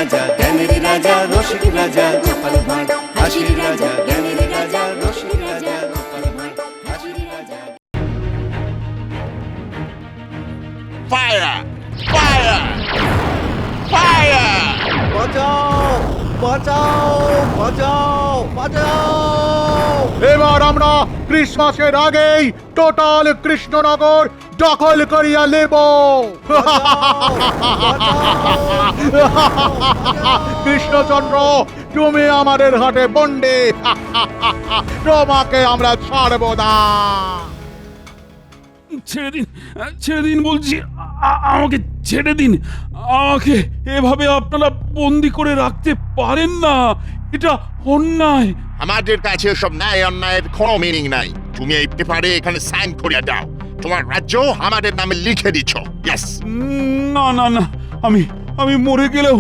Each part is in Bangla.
রাজা জ্ঞানের রাজা রসিক রাজা গোপাল ভাঁড় হাসির রাজা জ্ঞানের রাজা রসিক রাজা গোপাল ভাঁড় হাসির রাজা। Fire! Fire! Fire! বাঁচাও বাঁচাও বাঁচাও বাঁচাও! এবার আমরা ক্রিসমাসের আগেই টোটাল কৃষ্ণনগর দখল করিয়া নেব। কৃষ্ণচন্দ্র, তুমি আমাদের হাতে বন্দি, তোমাকে আমরা ছাড়ব না। ছেড়ে দিন বলছি, আমাকে ছেড়ে দিন। আমাকে এভাবে আপনারা বন্দি করে রাখতে পারেন না, এটা অন্যায়। আমাদের কাছে সব ন্যায় অন্যায়ের কোনো মিনিং নাই। তুমি এই পেপারে এখানে সাইন করে দাও, তোমার রাজ্য আমাদের নামে লিখে দিচ্ছ। ইয়েস। না না না, আমি মরে গেলেও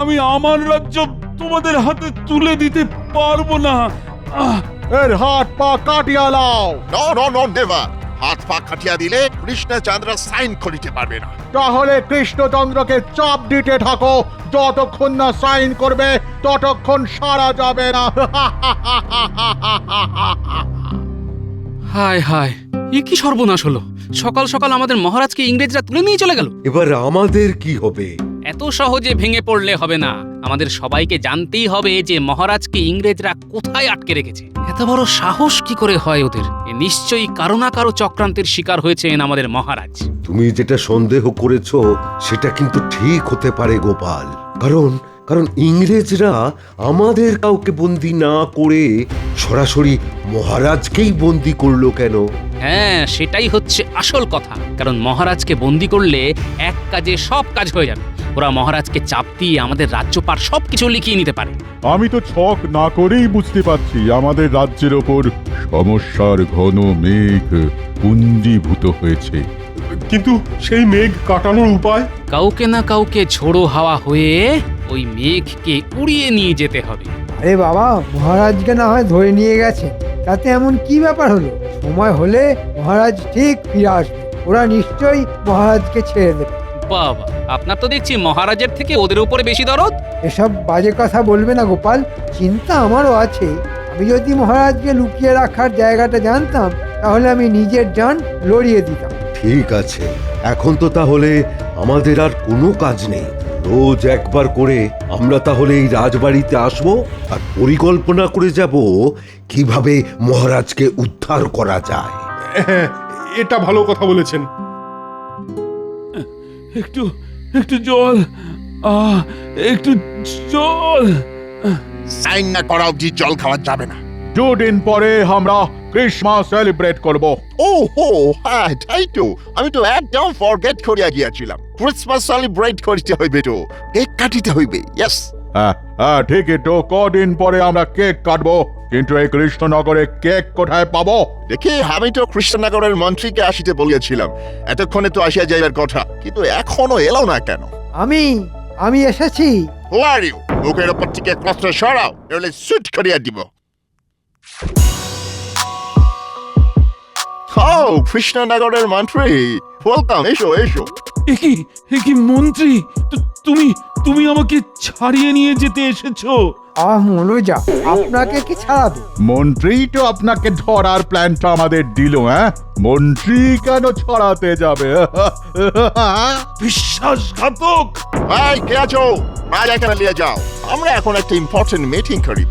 আমি আমার রাজ্য তোমাদের হাতে তুলে দিতে পারবো না। এর হাত পা কাটিয়া লাও। No no no never. হাত পা কাটিয়া দিলে কৃষ্ণচন্দ্র সাইন করিতে পারবে না। তাহলে কৃষ্ণচন্দ্রকে চাপ দিতে থাকো, যতক্ষণ না সাইন করবে ততক্ষণ সারা যাবে না। হায় হায়, এ কি সর্বনাশ হলো! সকাল সকাল আমাদের মহারাজকে ইংরেজরা তুলে নিয়ে চলে গেল। এবার আমাদের কি হবে? এত সহজে ভেঙে পড়লে হবে না, আমাদের সবাইকে জানতেই হবে যে মহারাজকে ইংরেজরা কোথায় আটকে রেখেছে। এত বড় সাহস কি করে হয় ওদের? এ নিশ্চয়ই কারো না কারো চক্রান্তের শিকার হয়েছেন আমাদের মহারাজ। তুমি যেটা সন্দেহ করেছো সেটা কিন্তু ঠিক হতে পারে গোপাল, কারণ কারণ ইংরেজরা আমাদের কাউকে বন্দি না করে সরাসরি মহারাজকেই বন্দি করলো কেন? হ্যাঁ, সেটাই হচ্ছে আসল কথা। কারণ মহারাজকে বন্দি করলে এক কাজে সব কাজ হয়ে যাবে। ওরা মহারাজকে চাপ দিয়ে আমাদের রাজ্যপাট সবকিছু লিখিয়ে নিতে পারে। আমি তো ছক না করেই বুঝতে পারছি আমাদের রাজ্যের ওপর সমস্যার ঘন মেঘ পুঞ্জীভূত হয়েছে। কিন্তু সেই মেঘ কাটানোর উপায়? কাউকে না কাউকে ঝোড়ো হাওয়া হয়ে ওই মেঘকে উড়িয়ে নিয়ে যেতে হবে। আরে বাবা, মহারাজকে না হয় ধরে নিয়ে গেছে, তাতে এমন কি ব্যাপার হলো? সময় হলে মহারাজ ঠিক ফিরে আসবে, ওরা নিশ্চয়ই মহারাজকে ছেড়ে দেবে। বাবা, আপনার তো দেখছি মহারাজের থেকে ওদের উপরে বেশি দরদ। এসব বাজে কথা বলবে না গোপাল, চিন্তা আমারও আছে। আমি যদি মহারাজকে লুকিয়ে রাখার জায়গাটা জানতাম তাহলে আমি নিজের জান লড়িয়ে দিতাম। ঠিক আছে, এখন তো তাহলে আমাদের আর কোনো কাজ নেই। রোজ একবার করে আমরা তাহলে এই রাজবাড়িতে আসবো আর পরিকল্পনা করে যাব কিভাবে মহারাজকে উদ্ধার করা যায়। হ্যাঁ, এটা ভালো কথা বলেছেন। একটু একটু জল, একটু জল। সাইন না করা অবধি জল খাওয়া যাবে না। দুদিন পরে আমরা ক্রিসমাস সেলিব্রেট করব। ও হো, হ্যাঁ তাই তো, আমি তো একদম ফরগেট করিয়া গিয়াছিলাম। ক্রিসমাস সেলিব্রেট করিতে হইবে তো, কেক কাটিতে হইবে। ইয়েস। হ্যাঁ ঠিকই তো, কদিন পরে আমরা কেক কাটবো, কিন্তু এই কৃষ্ণনগরে কেক কোথায় পাবো? দেখি, আমি তো কৃষ্ণনগরের মন্ত্রীকে আসিতে বলিয়াছিলাম, এতক্ষণে তো আসিয়া যাইবার কথা, কিন্তু এখনো এলো না কেন? আমি এসেছি। Who are you? বুকের ওপর থেকে ক্লথটা সরাও, নইলে সুট করিয়া দিব। কৃষ্ণনগরের মন্ত্রী, ওয়েলকাম, এসো এসো। একি মন্ত্রী, তুমি আমাকে ছাড়িয়ে নিয়ে যেতে এসেছো? মনোজা, আপনাকে কি ছাড়াবে? মন্ত্রী তো আপনাকে ধরার প্ল্যানটা আমাদের দিল। মন্ত্রী কেন ছড়াতে যাবে? বিশ্বাসঘাতক! ভাই কে আছো? রাজা এখানে নিয়ে যাও, আমরা এখন একটা ইম্পর্টেন্ট মিটিং করিব।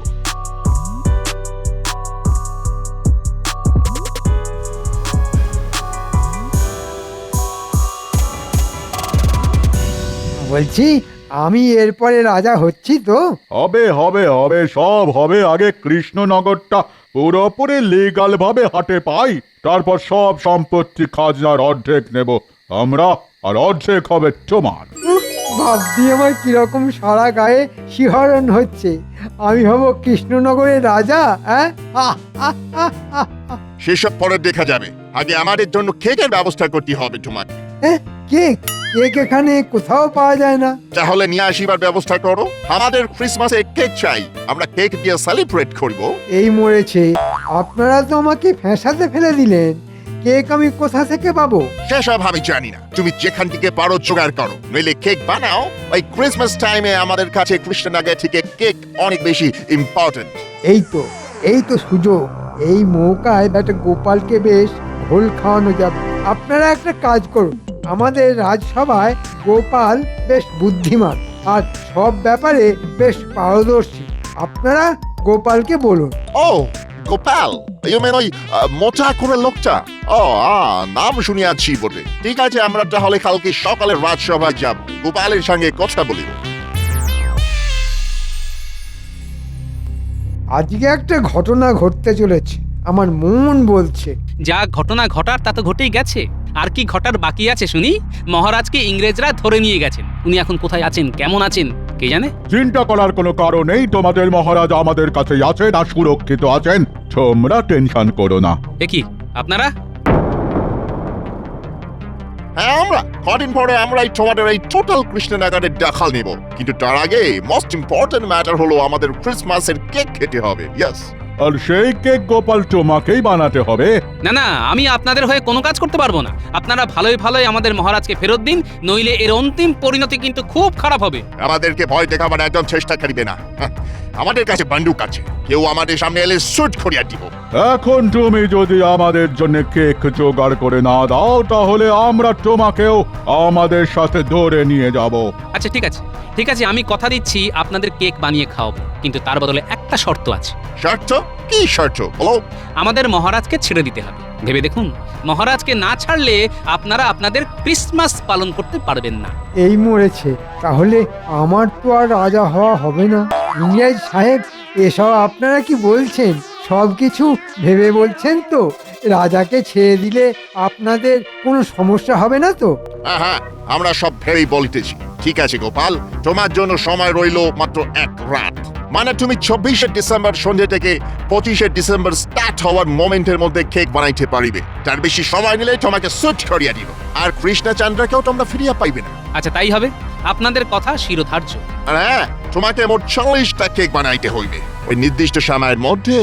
বলছি, আমি এরপরে রাজা হচ্ছি তো? হবে হবে হবে, সব হবে। আগে কৃষ্ণনগরটা পুরোপুরি লিগাল ভাবে হাতে পাই, তারপর সব সম্পত্তি খাজনার অর্ধেক নেব আমরা, আর অর্ধেক হবে তোমার। ভাবছি আমার কিরকম সারা গায়ে শিহরণ হচ্ছে। আমি হব কৃষ্ণনগরের রাজা। সেসব পরে দেখা যাবে, আগে আমাদের জন্য কেকের ব্যবস্থা করতে হবে তোমাকে। কেক? কেক এখানে কোথাও পাওয়া যায় না। তাহলে নিয়ে আসিবার ব্যবস্থা করো। আমাদের ক্রিসমাসে কেক চাই, আমরা কেক দিয়ে সেলিব্রেট করব। এই মরেছে, আপনারা তো আমাকে ফ্যাঁসাতে ফেলে দিলেন। কেক আমি কোথা থেকে পাবো? সেসব আমি জানি না, তুমি যেখান থেকে পারো জোগাড় করো, নইলে কেক বানাও। ওই ক্রিসমাস টাইমে আমাদের কাছে কৃষ্ণনগর থেকে কেক অনেক বেশি ইম্পর্টেন্ট। এই তো সুযোগ। এই মৌকায় একটা গোপালকে বেশ ঘোল খাওয়ানো যাবে। আপনারা একটা কাজ করুন, আমাদের রাজসভায় গোপাল বেশ বুদ্ধিমান আর সব ব্যাপারে বেশ পারদর্শী। আপনারা গোপালকে বলুন। ও গোপাল, ইউ মেন ওই মোটা করে লোকটা? ও নাম শুনিয়াছি বটে। ঠিক আছে, আমরা তাহলে কালকে সকালে রাজসভায় যাব, গোপালের সঙ্গে কথা বলিব। আজকে একটা ঘটনা ঘটতে চলেছে, আমার মন বলছে। যা ঘটনা ঘটার তা তো ঘটেই গেছে, আর কি ঘটার বাকি আছে শুনি? মহারাজকে ইংরেজরা ধরে নিয়ে গেছেন, উনি এখন কোথায় আছেন, কেমন আছেন কে জানে। চিন্তা করার কোনো কারণ নেই, তোমাদের মহারাজ আমাদের কাছেই আছেন আর সুরক্ষিত আছেন, তোমরা টেনশন করো না। এ কি আপনারা? হ্যাঁ, আমরা কদিন পরে আমরাই তোমাদের এই টোটাল কৃষ্ণনগরের দখল নেব, কিন্তু তার আগে মোস্ট ইম্পর্টেন্ট ম্যাটার হলো আমাদের ক্রিসমাসের কেক খেতে হবে। ইয়েস। আর সেই কেক গোপাল তোমাকেই বানাতে হবে। না না, আমি আপনাদের হয়ে কোনো কাজ করতে পারবো না। আপনারা ভালোই ভালোই আমাদের মহারাজকে ফেরত দিন, নইলে এর অন্তিম পরিণতি কিন্তু খুব খারাপ হবে। আমাদেরকে ভয় দেখাবার একদম চেষ্টা করিবে না। আমাদের কাছে বন্দুক আছে, কেউ আমাদের সামনে এলে শুট করিয়া দিব। এখন তুমি যদি আমাদের জন্য কেক জোগাড় করে না দাও, তাহলে আমরা তোমাকেও আমাদের সাথে ধরে নিয়ে যাব। আচ্ছা ঠিক আছে, আমি কথা দিচ্ছি আপনাদের কেক বানিয়ে খাওয়াবো, কিন্তু তার বদলে একটা শর্ত আছে। শর্ত? কি শর্ত বলো? আমাদের মহারাজকে ছেড়ে দিতে হবে। ভেবে দেখুন, মহারাজকে না ছাড়লে আপনারা আপনাদের ক্রিসমাস পালন করতে পারবেন না। এই মরেছে, তাহলে আমার তো আর রাজা হওয়া হবে না। ইংরেজ সাহেব, এসব আপনারা কি বলছেন? সব কিছু ভেবে বলছেন তো? রাজাকে ছেড়ে দিলে আপনাদের কোনো সমস্যা হবে না তো? হ্যাঁ, আমরা সব ভেবেই বলিতেছি। ঠিক আছে গোপাল, তোমার জন্য সময় রইল মাত্র এক রাত। মানে তুমি 24শে ডিসেম্বর সন্ধ্যে থেকে 25শে ডিসেম্বর স্টার্ট হওয়ার মোমেন্টের মধ্যে কেক বানাইতে পারিবে। তার বেশি সময় নিলে তোমাকে সুট করিয়া দিব, আর কৃষ্ণচন্দ্রকেও তোমরা ফিরিয়া পাইবে না। আচ্ছা তাই হবে, আপনাদের কথা শিরোধার্য। আর হ্যাঁ, তোমাকে মোট 40টা কেক বানাইতে হইবে ওই নির্দিষ্ট সময়ের মধ্যে,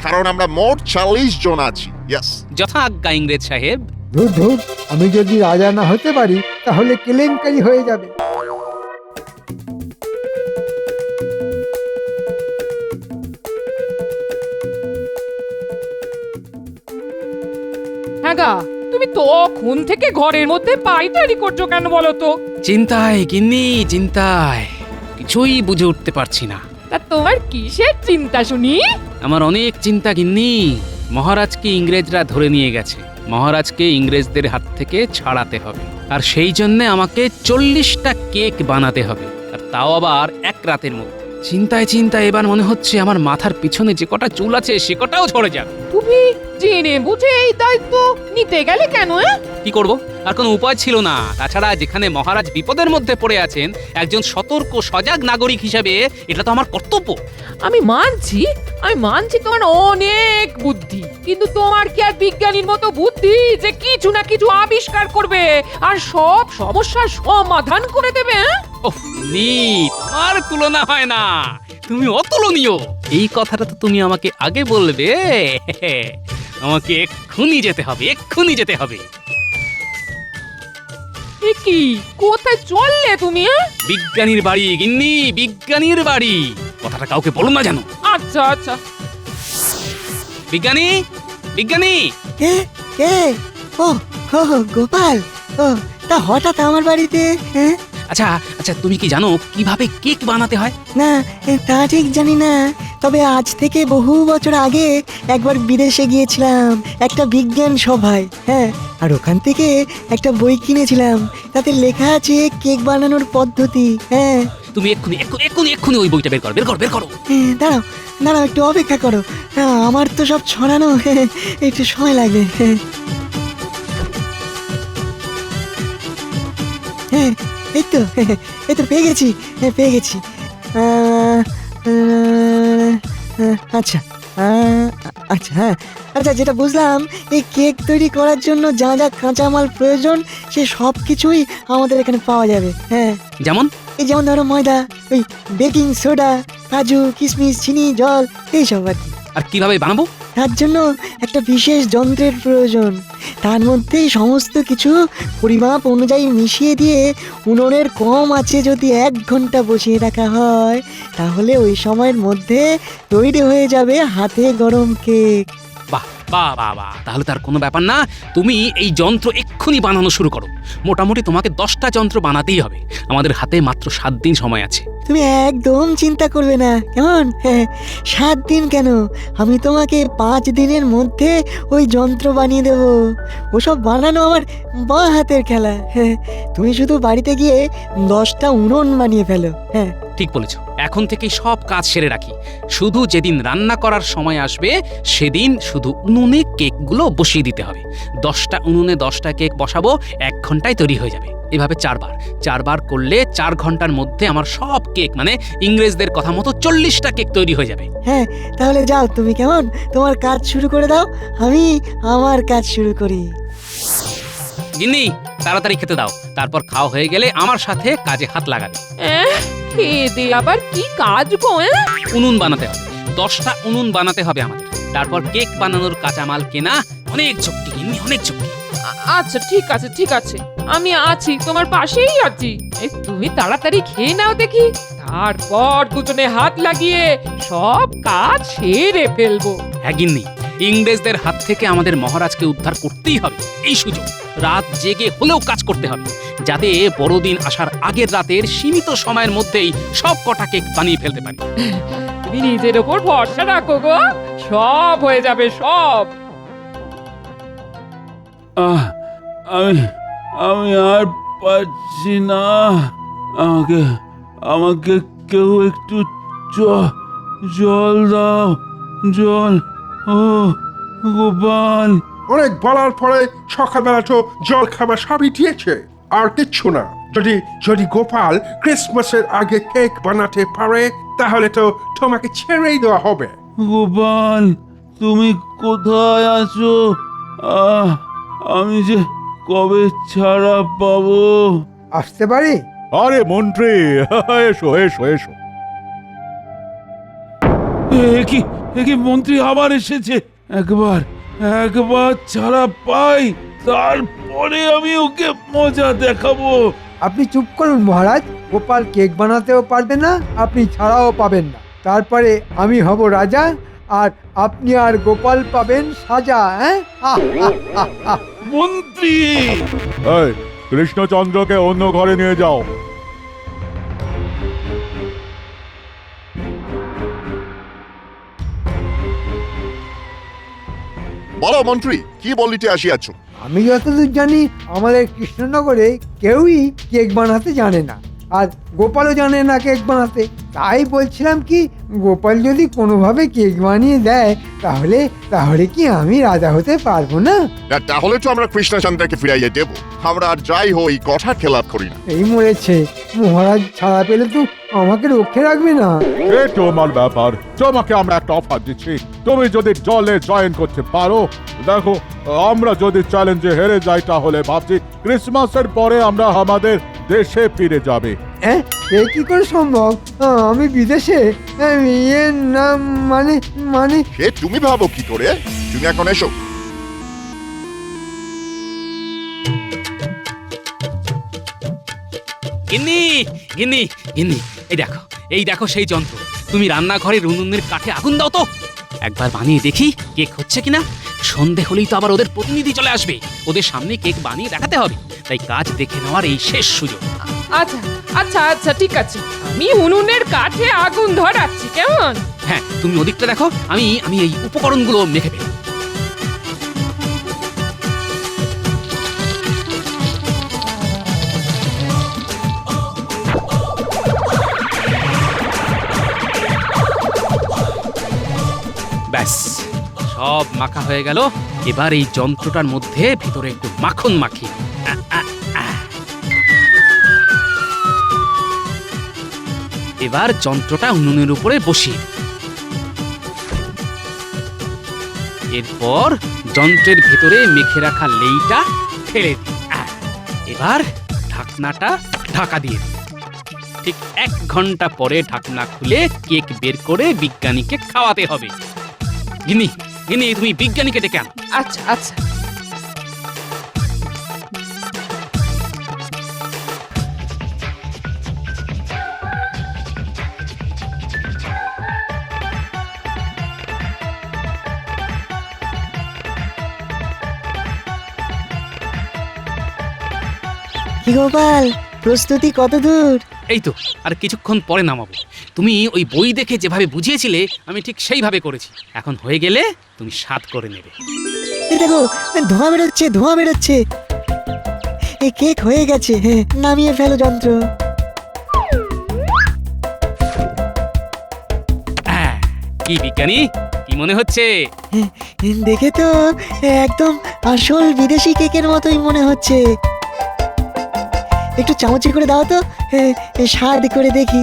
কারণ আমরা মোট 40 জন আছি। ইয়েস। যথা আজ্ঞা ইংরেজ সাহেব। ধুর, আমি যদি রাজা না হতে পারি তাহলে কেলেঙ্কারি হয়ে যাবে। হ্যাঁ গা, তুমি তখন থেকে ঘরের মধ্যে পায়চারি করছো কেন বলো তো? চিন্তায় গিন্নি, চিন্তায় কিছুই বুঝে উঠতে পারছি না। তা তোমার কিসের চিন্তা শুনি? আমার অনেক চিন্তা গিন্নি। মহারাজকে ইংরেজরা ধরে নিয়ে গেছে, মহারাজকে ইংরেজদের হাত থেকে ছাড়াতে হবে, আর সেই জন্য আমাকে 40টা কেক বানাতে হবে, আর তাও আবার এক রাতের মধ্যে। চিন্তায় এবার মনে হচ্ছে আমার মাথার পিছনে যে কটা চুল আছে সে কটাও ঝরে যাবে। তুমি জেনে বুঝে এই দায়িত্ব নিতে গেলে কেন? কি করব, আর কোনো উপায় ছিল না। তাছাড়া যেখানে মহারাজ বিপদের মধ্যে পড়ে আছেন, একজন সতর্ক সজাগ নাগরিক হিসেবে এটা তো আমার কর্তব্য। আমি মানছি তোমার অনেক বুদ্ধি, কিন্তু তোমার কি আর বিজ্ঞানীর মতো বুদ্ধি যে কিছু না কিছু আবিষ্কার করবে আর সব সমস্যার সমাধান করে দেবে? ওহ নি, তোমার তুলনা হয় না, তুমি অতুলনীয়। এই কথাটা তো তুমি আমাকে আগে বলবে। আমাকে এক্ষুনি যেতে হবে। এ কি, কোথায় চললে তুমি? বিজ্ঞানীর বাড়ি গিন্নি, বিজ্ঞানীর বাড়ি। কথাটা কাউকে বলো না জানো। আচ্ছা। বিজ্ঞানী। কে কে? ও গোপাল, ও তা হঠাৎ আমার বাড়িতে? হ্যাঁ, আচ্ছা তুমি কি জানো কিভাবে কেক বানাতে হয়? না তা ঠিক জানি না, তবে আজ থেকে বহু বছর আগে একবার বিদেশে গিয়েছিলাম একটা বিজ্ঞান সভায়। হ্যাঁ, আর ওখান থেকে একটা বই কিনেছিলাম, তাতে লেখা আছে কেক বানানোর পদ্ধতি। হ্যাঁ, তুমি এক্ষুনি ওই বইটা বের করো। দাঁড়াও একটু অপেক্ষা করো। হ্যাঁ, আমার তো সব ছড়ানো, একটু সময় লাগবে। হ্যাঁ, এই তো পেয়ে গেছি। আচ্ছা হ্যাঁ, আচ্ছা যেটা বুঝলাম, এই কেক তৈরি করার জন্য যা যা কাঁচামাল প্রয়োজন সে সব কিছুই আমাদের এখানে পাওয়া যাবে। হ্যাঁ, যেমন ধরো ময়দা, ওই বেকিং সোডা, কাজু, কিশমিশ, চিনি, জল, এইসব আর কি। আর কিভাবে বানাবো? তার জন্য একটা বিশেষ যন্ত্রের প্রয়োজন। তার মধ্যেই সমস্ত কিছু পরিমাপ অনুযায়ী মিশিয়ে দিয়ে উনুনের কম আছে যদি 1 ঘন্টা বসিয়ে রাখা হয়, তাহলে ওই সময়ের মধ্যে তৈরি হয়ে যাবে হাতে গরম কেক। বাহ বাহ বাহ বাহ, তাহলে তার কোনো ব্যাপার না। তুমি এই যন্ত্র এক্ষুনি বানানো শুরু করো। মোটামুটি তোমাকে 10টা যন্ত্র বানাতেই হবে। আমাদের হাতে মাত্র 7 দিন সময় আছে। তুমি একদম চিন্তা করবে না, কেমন? 7 দিন কেন, আমি তোমাকে 5 দিনের মধ্যে ওই যন্ত্র বানিয়ে দেব। ওসব বানানো আমার বাঁ হাতের খেলা। তুমি শুধু বাড়িতে গিয়ে 10টা উনুন বানিয়ে ফেলো। ঠিক বলেছ, এখন থেকেই সব কাজ সেরে রাখি। শুধু যেদিন রান্না করার সময় আসবে সেদিন শুধু উনুনে কেকগুলো বসিয়ে দিতে হবে। 10টা উনুনে 10টা কেক বসাবো, 1 ঘন্টায় তৈরি হয়ে যাবে। এভাবে 4 বার করলে 4 ঘন্টার মধ্যে আমার সব কেক, মানে ইংরেজদের কথা মতো 40টা কেক তৈরি হয়ে যাবে। তাহলে যাও তুমি, কেমন? তোমার কাজ শুরু করে দাও, আমি আমার কাজ শুরু করি। গিন্নি, তাড়াতাড়ি খেতে দাও। তারপর খাওয়া হয়ে গেলে আমার সাথে কাজে হাত লাগাবে। খেয়ে দে আবার কি কাজ গো? উনুন বানাতে হবে, 10টা উনুন বানাতে হবে আমাদের। তারপর কেক বানানোর কাঁচামাল কেনা, অনেক চুক্তি গিন্নি, অনেক চুক্তি। আচ্ছা ঠিক আছে ঠিক আছে, আমি আছি, তোমার পাশেই আছি। তুমি তাড়াতাড়ি খেয়ে নাও দেখি, তারপর দুজনে হাত লাগিয়ে সব কাজ সেরে ফেলবো। হ্যাঁ গিন্নি, ইংরেজদের হাত থেকে আমাদের মহারাজকে উদ্ধার করতেই হবে। এই সুযোগ রাত জেগে হলেও কাজ করতে হবে, যাতে বড়দিন আসার আগের রাতের সীমিত সময়ের মধ্যেই সব কটা কেক বানিয়ে ফেলতে পারি। তুমি নিজের ওপর ভরসা রাখো গো, সব হয়ে যাবে সব। আমি আর পারছি না। আমাকে কেউ একটু জল দাও, জল। ও গোপাল, অনেক বলার পরে সকালবেলা তো জল খাবার সবই দিয়েছে, আর কিচ্ছু না। যদি গোপাল ক্রিসমাসের আগে কেক বানাতে পারে তাহলে তো তোমাকে ছেড়েই দেওয়া হবে। গোপাল, তুমি কোথায় আছো? আমি যে কবে ছাড়া পাবো? আসতে পারি? আরে মন্ত্রী, এসো এসো এসো। এ কি মন্ত্রী আবার এসেছে? একবার ছাড়া পাই, তারপরে আমি ওকে মজা দেখাবো। আপনি চুপ করুন মহারাজ। গোপাল কেক বানাতেও পারবে না, আপনি ছাড়াও পাবেন না। তারপরে আমি হব রাজা, আর আপনি আর গোপাল পাবেন সাজা। মন্ত্রী, এই, কৃষ্ণচন্দ্রকে অন্য ঘরে নিয়ে যাও। বলো মন্ত্রী, কি বলিতে আসিয়াছ? আমি যতদূর জানি আমাদের কৃষ্ণনগরে কেউই কেক বানাতে জানে না, আর গোপালও জানে না কেক বানাতে। তাই বলছিলাম কি, গোপাল যদি কোনোভাবে কেক বানিয়ে দেয় তাহলে কি আমি রাজা হতে পারবো না? তাহলে তো আমরা কৃষ্ণচন্দ্রকে ফিরাইয়ে দেব। আমরা আর যাই হই কথা খেলাপ করি না। এই মরেছে, মহারাজ ছাড়া পেলে তো আমাকে রক্ষে রাখবে না। এ তোমার ব্যাপার, তোমাকে আমরা একটা অফার দিচ্ছি। তুমি যদি দলে জয়েন করতে পারো, দেখো, আমরা যদি চ্যালেঞ্জে হেরে যাই তাহলে ভাবছি ক্রিসমাসের পরে আমরা আমাদের দেশে ফিরে যাবে। এ কি করে সম্ভব? আমি বিদেশে? না, মানে সে তুমি ভাবো কি করে? তুমি এখন এসো। গিন্নি গিন্নি গিন্নি, এই দেখো সেই যন্ত্র। তুমি রান্নাঘরের উনুনের কাঠে আগুন দাও তো, একবার বানিয়ে দেখি কেক হচ্ছে কিনা। সন্ধে হলেই তো আবার ওদের প্রতিনিধি চলে আসবে, ওদের সামনে কেক বানিয়ে দেখাতে হবে। তাই কাজ দেখে নেওয়ার এই শেষ সুযোগ। আচ্ছা আচ্ছা আচ্ছা ঠিক আছে, আমি উনুনের কাঠে আগুন ধরাচ্ছি, কেমন? হ্যাঁ, তুমি ওদিকটা দেখো, আমি এই উপকরণগুলো মেখে ফেলি। ব্যাস, সব মাখা হয়ে গেল। এবার এই যন্ত্রটার মধ্যে ভিতরে একটু মাখন মাখি। এবার যন্ত্রটা উনুনের উপরে বসিয়ে দিই। এরপর যন্ত্রের ভেতরে মেখে রাখা লেইটা ফেলে দিই। এবার ঢাকনাটা ঢাকা দিয়ে দিই। ঠিক 1 ঘন্টা পরে ঢাকনা খুলে কেক বের করে বিজ্ঞানীকে খাওয়াতে হবে। গিন্নি এনে তুমি বিজ্ঞানীকে ডেকে আনো। আচ্ছা আচ্ছা। কি গোপাল, প্রস্তুতি কত দূর? এই তো আর কিছুক্ষণ পরে নামাবো। তুমি ওই বই দেখে যেভাবে বুঝিয়েছিলে আমি ঠিক সেইভাবে করেছি। এখন হয়ে গেলে তুমি স্বাদ করে নেবে। এই দেখো, ধোঁয়া বেরোচ্ছে, ধোঁয়া বেরোচ্ছে। এই কেক হয়ে গেছে, হ্যাঁ, নামিয়ে ফেলো যন্ত্র। কি বিজ্ঞানী, কি মনে হচ্ছে? দেখে তো একদম আসল বিদেশি কেকের মতোই মনে হচ্ছে। একটু চামচে করে দাও তো, স্বাদ করে দেখি।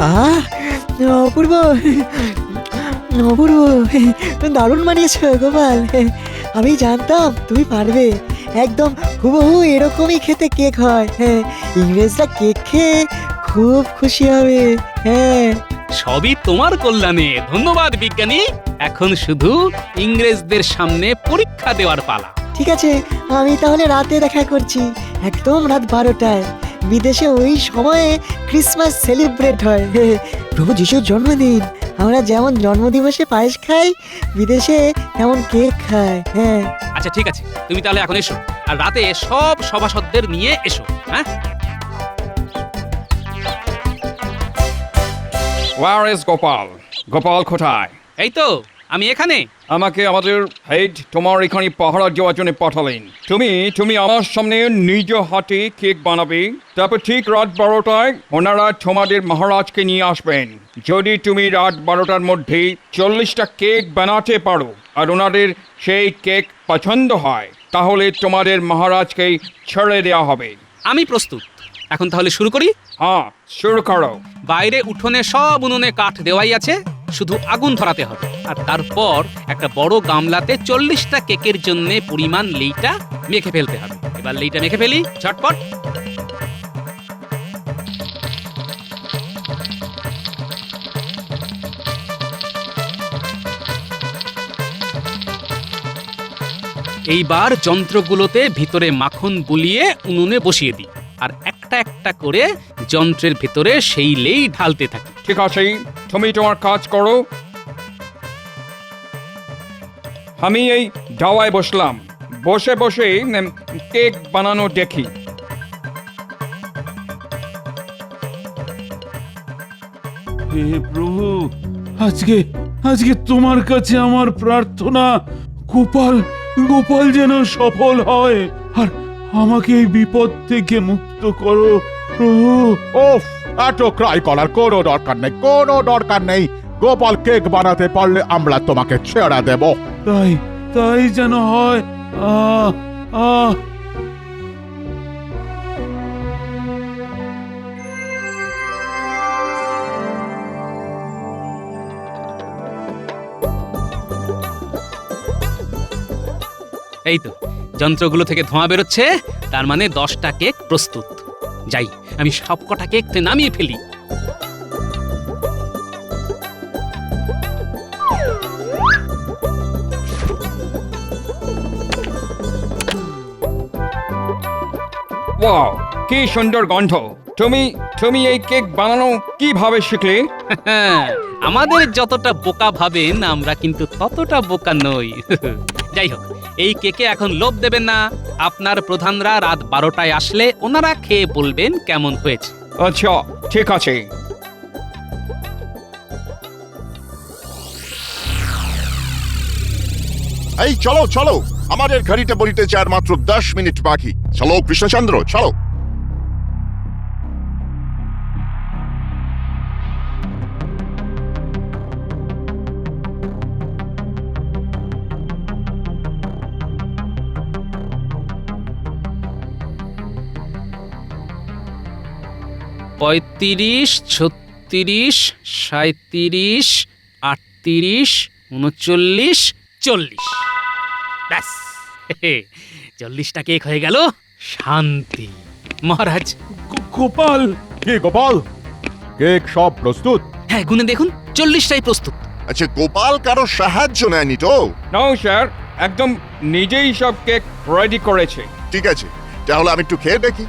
আহ, অপূর্ব, অপূর্ব, দারুণ বানিয়েছ গোপাল। আমি জানতাম তুমি পারবে। একদম হুবহু এরকমই খেতে কেক হয়। হ্যাঁ, ইংরেজরা কেক খেয়ে খুব খুশি হবে। হ্যাঁ, সবই তোমার কল্যাণে। ধন্যবাদ বিজ্ঞানী। এখন শুধু ইংরেজদের সামনে পরীক্ষা দেওয়ার পালা। ঠিক আছে, আমি তাহলে রাতে দেখা করছি, একদম রাত 12টায়। বিদেশে ওই সময়ে ক্রিসমাস সেলিব্রেট হয়, প্রভু যিশুর জন্মদিন। আমরা যেমন জন্মদিবসে পায়েস খাই, বিদেশে তেমন কেক খায়। হ্যাঁ, আচ্ছা ঠিক আছে, তুমি তাহলে এখন এসো, আর রাতে সব সভাসদদের নিয়ে এসো। হ্যাঁ, Where is গোপাল? গোপাল কোথায়? এই তো আমি এখানে। আমাকে আমাদের হেড তোমার এখানে পাহারা দেওয়ার জন্য পাঠালেন। তুমি আমার সামনে নিজ হাতে কেক বানাবে, তারপর ঠিক রাত 12টায় ওনারা তোমাদের মহারাজকে নিয়ে আসবেন। যদি তুমি রাত 12টার মধ্যে 40টা কেক বানাতে পারো আর ওনাদের সেই কেক পছন্দ হয়, তাহলে তোমাদের মহারাজকে ছেড়ে দেওয়া হবে। আমি প্রস্তুত। এখন তাহলে শুরু করি। হ্যাঁ, শুরু করো। বাইরে উঠোনে সব উনুনে কাঠ দেওয়াই আছে, শুধু আগুন ধরাতে হবে। আর তারপর একটা বড় গামলাতে 40টা কেকের জন্য পরিমাণ লেইটা মেখে ফেলতে হবে। এবার লেইটা মেখে ফেলি ঝটপট। এইবার যন্ত্রগুলোতে ভিতরে মাখন বুলিয়ে উনুনে বসিয়ে দিই, আর একটা একটা করে যন্ত্রের ভিতরে সেই লেই ঢালতে থাকি। ঠিক আছে, তুমি তোমার কাজ করো। আমি এই দাওয়ায় বসলাম, বসে বসে কেক বানানো দেখি। হে প্রভু, আজকে আজকে তোমার কাছে আমার প্রার্থনা, গোপাল গোপাল যেন সফল হয়, আর আমাকে এই বিপদ থেকে মুক্ত করো প্রভু। ওফ, এত ক্রাই করার কোনো দরকার নেই, কোনো দরকার নেই। গোপাল কেক বানাতে পারলে আমরা তোমাকে ছেড়ে দেব। তাই তাই যেন হয়। আহ আহ এই তো যন্ত্রগুলো থেকে ধোঁয়া বেরোচ্ছে, তার মানে 10টা কেক প্রস্তুত। যাই, আমি সবকটা কেক নামিয়ে ফেলি। ওয়াও, কি সুন্দর গন্ধ। তুমি এই কেক বানানো কিভাবে শিখলে? আমাদের যতটা বোকা ভাবেন আমরা কিন্তু ততটা বোকা নই। যাই হোক, এই কেকে এখন লোভ দেবেন না। আপনার প্রধানরা রাত 12টায় আসলে ওনারা খেয়ে বলবেন কেমন হয়েছে। আচ্ছা ঠিক আছে। এই চলো চলো, আমাদের ঘড়িতে বলিতেছে আর মাত্র 10 মিনিট বাকি। চলো কৃষ্ণচন্দ্র, চলো। পঁয়ত্রিশ, 36, 37, 38, 39, 40। ব্যাস, 40টা কেক হয়ে গেল। শান্তি। মহারাজ। গোপাল, কি গোপাল, কেক সব প্রস্তুত? হ্যাঁ গুনে দেখুন 40টাই প্রস্তুত। আচ্ছা গোপাল কারো সাহায্য নেয়নি তো? নাও স্যার, একদম নিজেই সব কেক রেডি করেছে। ঠিক আছে, তাহলে আমি একটু খেয়ে দেখি।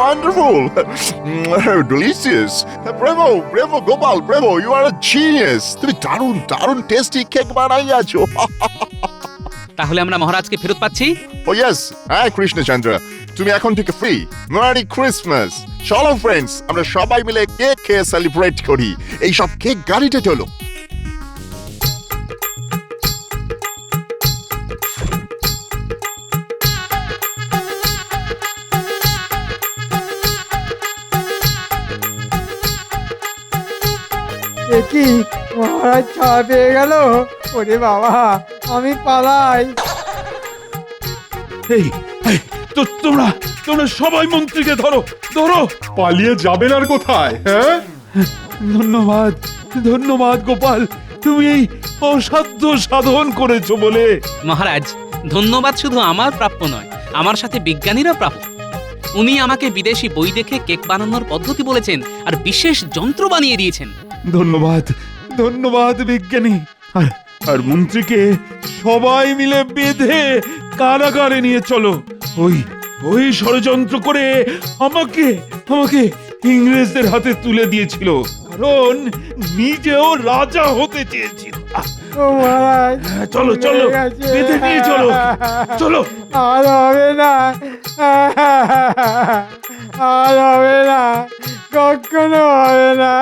Wonderful! Delicious! Bravo, bravo, Gopal, bravo! You are a genius! তুমি দারুণ দারুণ টেস্টি কেক বানাইয়াছো। তাহলে আমরা মহারাজকে ফেরত পাচ্ছি। Oh yes, হ্যাঁ কৃষ্ণচন্দ্র, তুমি এখন থেকে ফ্রি। Merry Christmas! চলো ফ্রেন্ডস, আমরা সবাই মিলে কেক খেয়ে সেলিব্রেট করি। এই সব কেক গাড়িতে চলো। কি মহারাজ ছাড়া পেয়ে গেল? ওরে বাবা, আমি পালাই। এই এই, তো তোমরা তোমরা সবাই মন্ত্রীকে ধরো ধরো। পালিয়ে যাবেন আর কোথায়? হ্যাঁ, ধন্যবাদ ধন্যবাদ গোপাল, তুমি এই অসাধ্য সাধন করেছো বলে। মহারাজ, ধন্যবাদ শুধু আমার প্রাপ্য নয়, আমার সাথে বিজ্ঞানীরা প্রাপ্য। উনি আমাকে বিদেশি বই দেখে কেক বানানোর পদ্ধতি বলেছেন আর বিশেষ যন্ত্র বানিয়ে দিয়েছেন। ধন্যবাদ ধন্যবাদ বিজ্ঞানী। আর আর মন্ত্রীকে সবাই মিলে বেঁধে কারাগারে নিয়ে চলো। ওই ওই ষড়যন্ত্র করে আমাকে আমাকে ইংরেজদের হাতে তুলে দিয়েছিল, কারণ নিজেও রাজা হতে চেয়েছিল। ও মহারাজ, চলো চলো, ভুলে গেছে। বেঁধে নিয়ে চলো চলো। আর হবে না, আর হবে না, কখনো হবে না।